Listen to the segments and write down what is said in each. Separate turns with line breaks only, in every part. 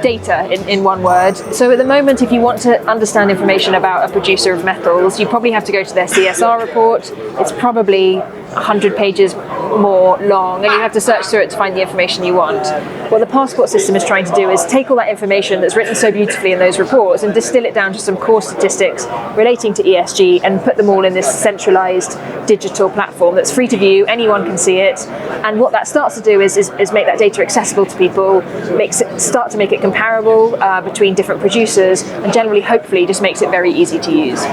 Data, in one word. So at the moment, if you want to understand information about a producer of metals, you probably have to go to their CSR report. It's probably 100 pages more long, and you have to search through it to find the information you want. What the Passport system is trying to do is take all that information that's written so beautifully in those reports and distill it down to some core statistics relating to ESG and put them all in this centralized digital platform that's free to view. Anyone can see it, and what that starts to do is make that data accessible to people, start to make it comparable between different producers, and generally, hopefully, just makes it very easy to use.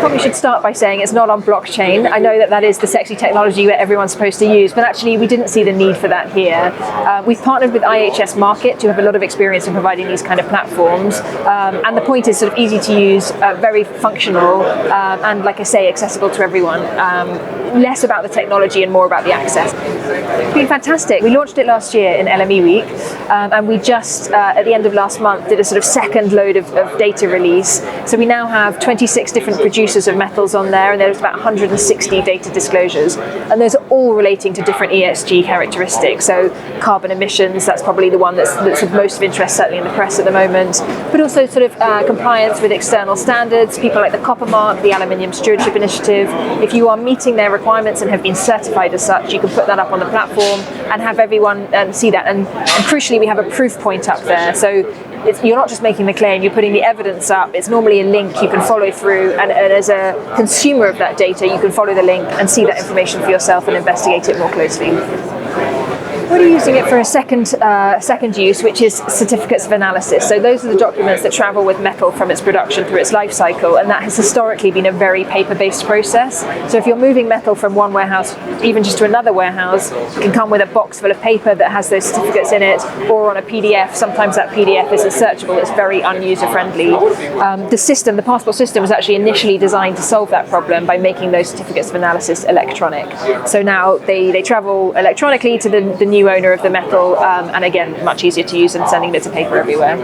Probably should start by saying it's not on blockchain. I know that is the sexy technology that everyone's supposed to use, but actually we didn't see the need for that here. We've partnered with IHS Markit, who have a lot of experience in providing these kind of platforms, and the point is sort of easy to use, very functional, and like I say, accessible to everyone. Less about the technology and more about the access. It's been fantastic. We launched it last year in LME Week, and we just, at the end of last month, did a sort of second load of data release. So we now have 26 different producers of metals on there, and there's about 160 data disclosures, and those are all relating to different ESG characteristics. So carbon emissions, that's probably the one that's of most of interest, certainly in the press at the moment, but also sort of compliance with external standards, people like the Copper Mark, the Aluminium Stewardship Initiative. If you are meeting their requirements and have been certified as such, you can put that up on the platform and have everyone see that. And crucially, we have a proof point up there. So you're not just making the claim, you're putting the evidence up. It's normally a link you can follow through, and as a consumer of that data, you can follow the link and see that information for yourself and investigate it more closely. We're using it for a second use, which is certificates of analysis. So those are the documents that travel with metal from its production through its life cycle, and that has historically been a very paper-based process. So if you're moving metal from one warehouse, even just to another warehouse, it can come with a box full of paper that has those certificates in it, or on a PDF. Sometimes that PDF isn't searchable, it's very unuser-friendly. The Passport system was actually initially designed to solve that problem by making those certificates of analysis electronic. So now they travel electronically to the new owner of the metal, and again, much easier to use than sending bits of paper everywhere.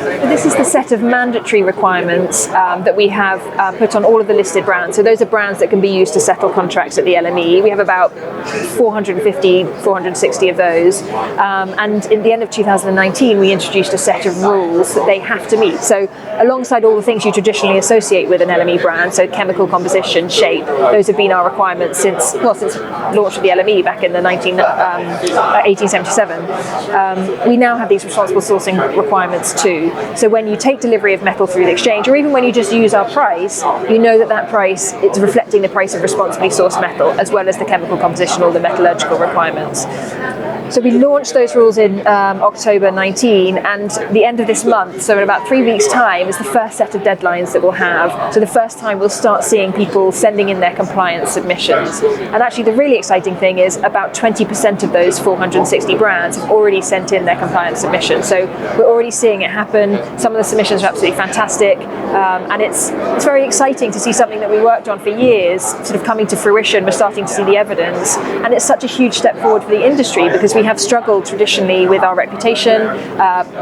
This is the set of mandatory requirements that we have put on all of the listed brands. So those are brands that can be used to settle contracts at the LME. We have about 450, 460 of those. And in the end of 2019, we introduced a set of rules that they have to meet. So alongside all the things you traditionally associate with an LME brand, so chemical composition, shape, those have been our requirements since launch of the LME back in the 1877. We now have these responsible sourcing requirements too. So when you take delivery of metal through the exchange, or even when you just use our price, you know that price, it's reflecting the price of responsibly sourced metal, as well as the chemical composition or the metallurgical requirements. So we launched those rules in October 19, and the end of this month, so in about 3 weeks' time, is the first set of deadlines that we'll have. So the first time we'll start seeing people sending in their compliance submissions. And actually the really exciting thing is about 20% of those 460 brands have already sent in their compliance submissions. So we're already seeing it happen. Some of the submissions are absolutely fantastic, and it's very exciting to see something that we worked on for years sort of coming to fruition. We're starting to see the evidence, and it's such a huge step forward for the industry, because we have struggled traditionally with our reputation.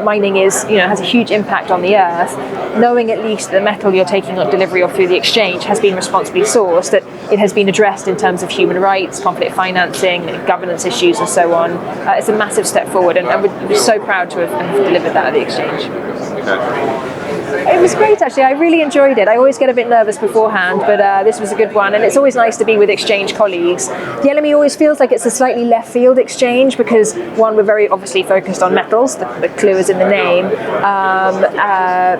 Mining has a huge impact on the earth. Knowing at least the metal you're taking on delivery or through the exchange has been responsibly sourced, that it has been addressed in terms of human rights, conflict financing, governance issues, and so on. It's a massive step forward, and we're so proud to have delivered that at the exchange. It was great, actually. I really enjoyed it. I always get a bit nervous beforehand, but this was a good one, and it's always nice to be with exchange colleagues. The LME always feels like it's a slightly left field exchange because, one, we're very obviously focused on metals, the clue is in the name,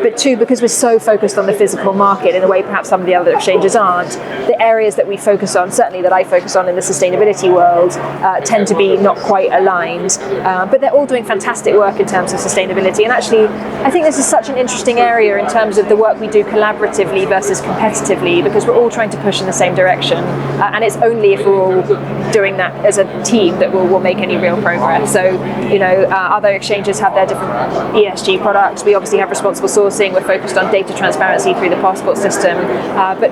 but two, because we're so focused on the physical market in a way perhaps some of the other exchanges aren't, the areas that we focus on, certainly that I focus on in the sustainability world, tend to be not quite aligned, but they're all doing fantastic work in terms of sustainability. And actually, I think this is such an interesting area in terms of the work we do collaboratively versus competitively, because we're all trying to push in the same direction, and it's only if we're all doing that as a team that we'll make any real progress. So, other exchanges have their different ESG products. We obviously have responsible sourcing. We're focused on data transparency through the Passport system, but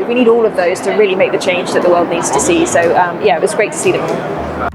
we need all of those to really make the change that the world needs to see. So, it was great to see them all.